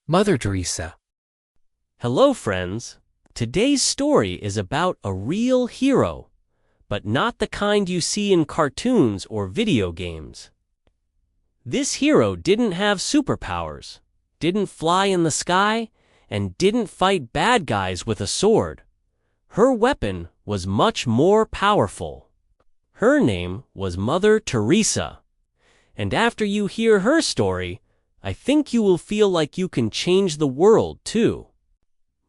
Mother Teresa. Hello, friends. Today's story is about a real hero, but not the kind you see in cartoons or video games. This hero didn't have superpowers, didn't fly in the sky, and didn't fight bad guys with a sword. Her weapon was much more powerful. Her name was Mother Teresa. And after you hear her story, I think you will feel like you can change the world too.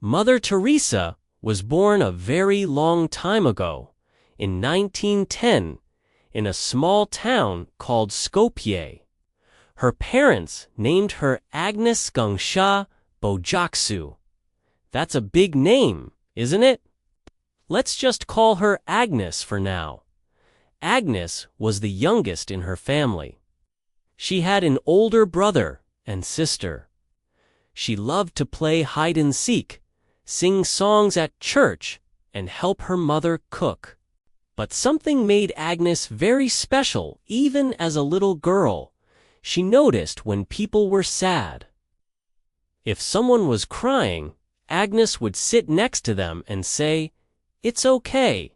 Mother Teresa was born a very long time ago, in 1910, in a small town called Skopje. Her parents named her Agnes Bojaksu. That's a big name, isn't it? Let's just call her Agnes for now. Agnes was the youngest in her family. She had an older brother and sister. She loved to play hide and seek, sing songs at church, and help her mother cook. But something made Agnes very special even as a little girl. She noticed when people were sad. If someone was crying, Agnes would sit next to them and say, "It's okay,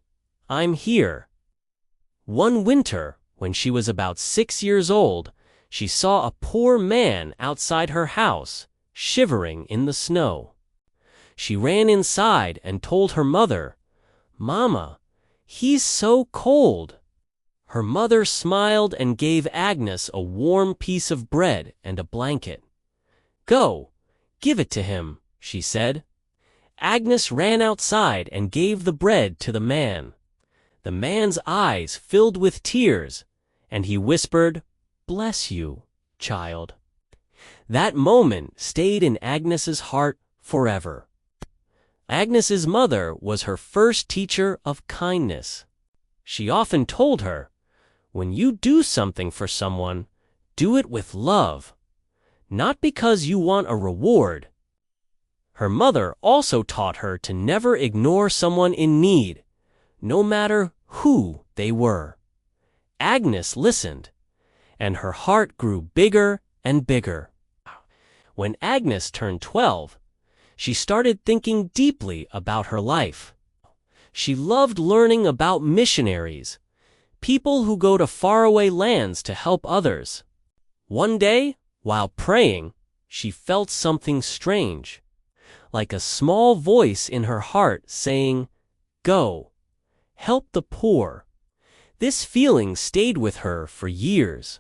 I'm here." One winter, when she was about 6 years old, she saw a poor man outside her house, shivering in the snow. She ran inside and told her mother, "Mama, he's so cold." Her mother smiled and gave Agnes a warm piece of bread and a blanket. "Go, give it to him," she said. Agnes ran outside and gave the bread to the man. The man's eyes filled with tears, and he whispered, "Bless you, child." That moment stayed in Agnes's heart forever. Agnes's mother was her first teacher of kindness. She often told her, "When you do something for someone, do it with love, not because you want a reward." Her mother also taught her to never ignore someone in need, no matter who they were. Agnes listened, and her heart grew bigger and bigger. When Agnes turned 12, she started thinking deeply about her life. She loved learning about missionaries, people who go to faraway lands to help others. One day, while praying, she felt something strange, like a small voice in her heart saying, "Go, help the poor." This feeling stayed with her for years.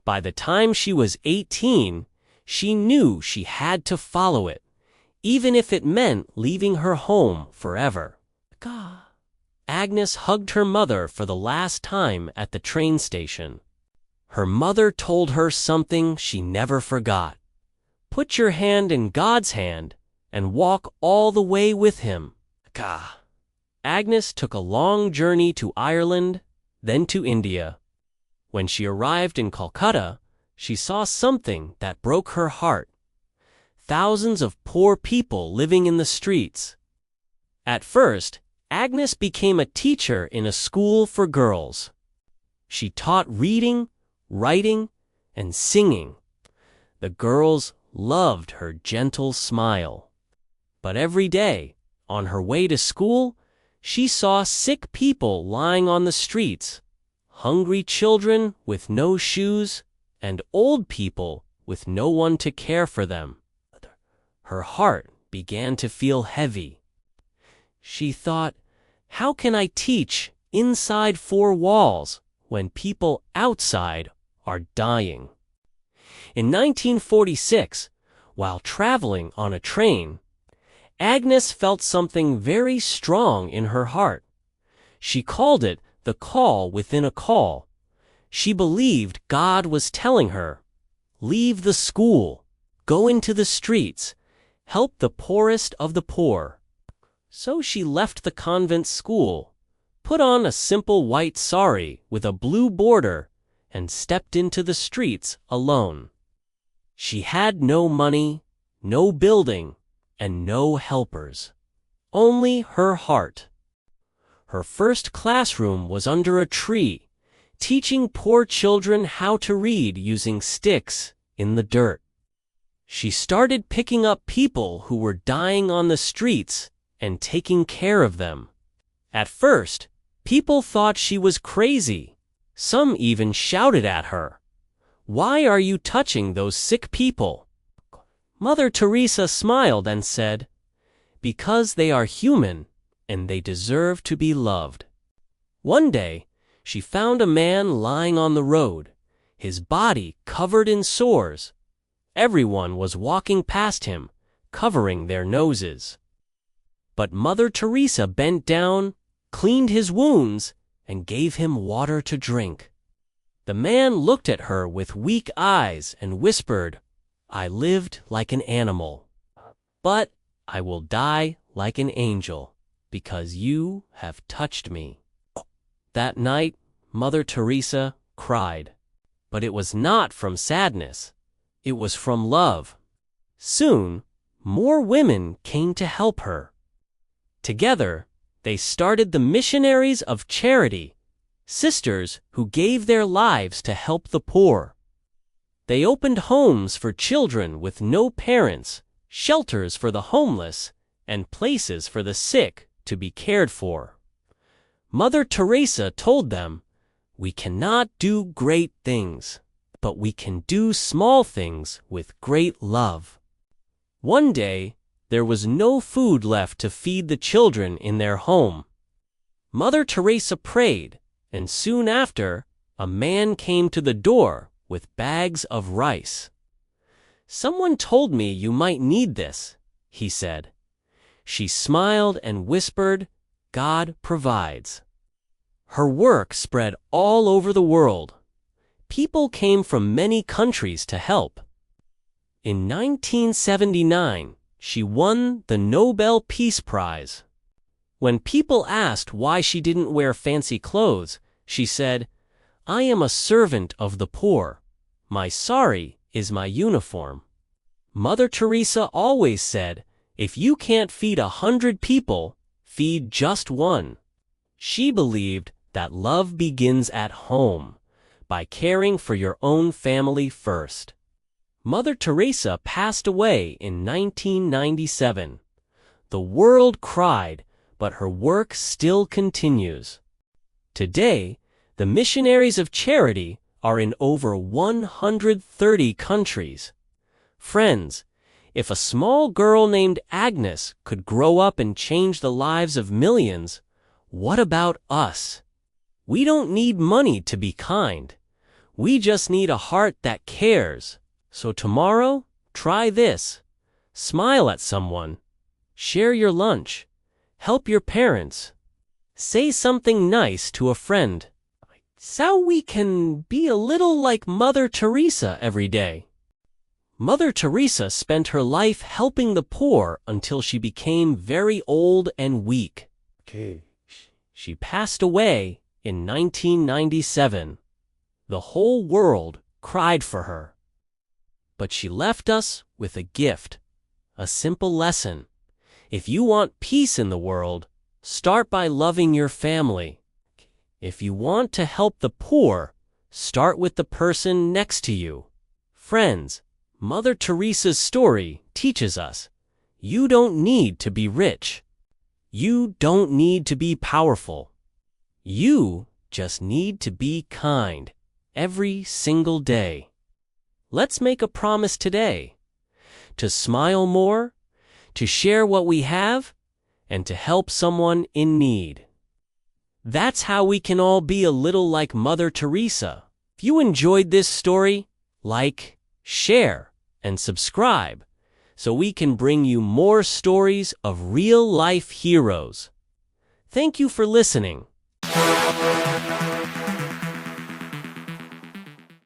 By the time she was 18, she knew she had to follow it, even if it meant leaving her home forever. Agnes hugged her mother for the last time at the train station. Her mother told her something she never forgot. "Put your hand in God's hand and walk all the way with Him." Agnes took a long journey to Ireland, then to India. When she arrived in Calcutta, she saw something that broke her heart. Thousands of poor people living in the streets. At first, Agnes became a teacher in a school for girls. She taught reading, writing, and singing. The girls loved her gentle smile. But every day, on her way to school, she saw sick people lying on the streets, hungry children with no shoes, and old people with no one to care for them. Her heart began to feel heavy. She thought, "How can I teach inside four walls when people outside are dying?" In 1946, while traveling on a train, Agnes felt something very strong in her heart. She called it the call within a call. She believed God was telling her, "Leave the school, go into the streets, help the poorest of the poor." So she left the convent school, put on a simple white sari with a blue border, and stepped into the streets alone. She had no money, no building, and no helpers. Only her heart. Her first classroom was under a tree. teaching poor children how to read using sticks in the dirt. She started picking up people who were dying on the streets and taking care of them. At first, people thought she was crazy. Some even shouted at her, "Why are you touching those sick people?" Mother Teresa smiled and said, "Because they are human and they deserve to be loved." One day, she found a man lying on the road, his body covered in sores. Everyone was walking past him, covering their noses. But Mother Teresa bent down, cleaned his wounds, and gave him water to drink. The man looked at her with weak eyes and whispered, "I lived like an animal, but I will die like an angel, because you have touched me." That night, Mother Teresa cried, but it was not from sadness. It was from love. Soon, more women came to help her. Together, they started the Missionaries of Charity, sisters who gave their lives to help the poor. They opened homes for children with no parents, shelters for the homeless, and places for the sick to be cared for. Mother Teresa told them, "We cannot do great things, but we can do small things with great love." One day, there was no food left to feed the children in their home. Mother Teresa prayed, and soon after, a man came to the door with bags of rice. "Someone told me you might need this," he said. She smiled and whispered, "God provides." Her work spread all over the world. People came from many countries to help. In 1979, she won the Nobel Peace Prize. When people asked why she didn't wear fancy clothes, she said, "I am a servant of the poor. My sari is my uniform." Mother Teresa always said, "If you can't feed 100 people, feed just one." She believed that love begins at home, by caring for your own family first. Mother Teresa passed away in 1997. The world cried, but her work still continues. Today, the Missionaries of Charity are in over 130 countries. Friends, if a small girl named Agnes could grow up and change the lives of millions, what about us? We don't need money to be kind. We just need a heart that cares. So tomorrow, try this. Smile at someone. Share your lunch. Help your parents. Say something nice to a friend. So we can be a little like Mother Teresa every day. Mother Teresa spent her life helping the poor until she became very old and weak. She passed away in 1997. The whole world cried for her. But she left us with a gift, a simple lesson. If you want peace in the world, start by loving your family. If you want to help the poor, start with the person next to you. Friends, Mother Teresa's story teaches us, you don't need to be rich. You don't need to be powerful. You just need to be kind every single day. Let's make a promise today to smile more, to share what we have, and to help someone in need. That's how we can all be a little like Mother Teresa. If you enjoyed this story, like, share, and subscribe so we can bring you more stories of real-life heroes. Thank you for listening.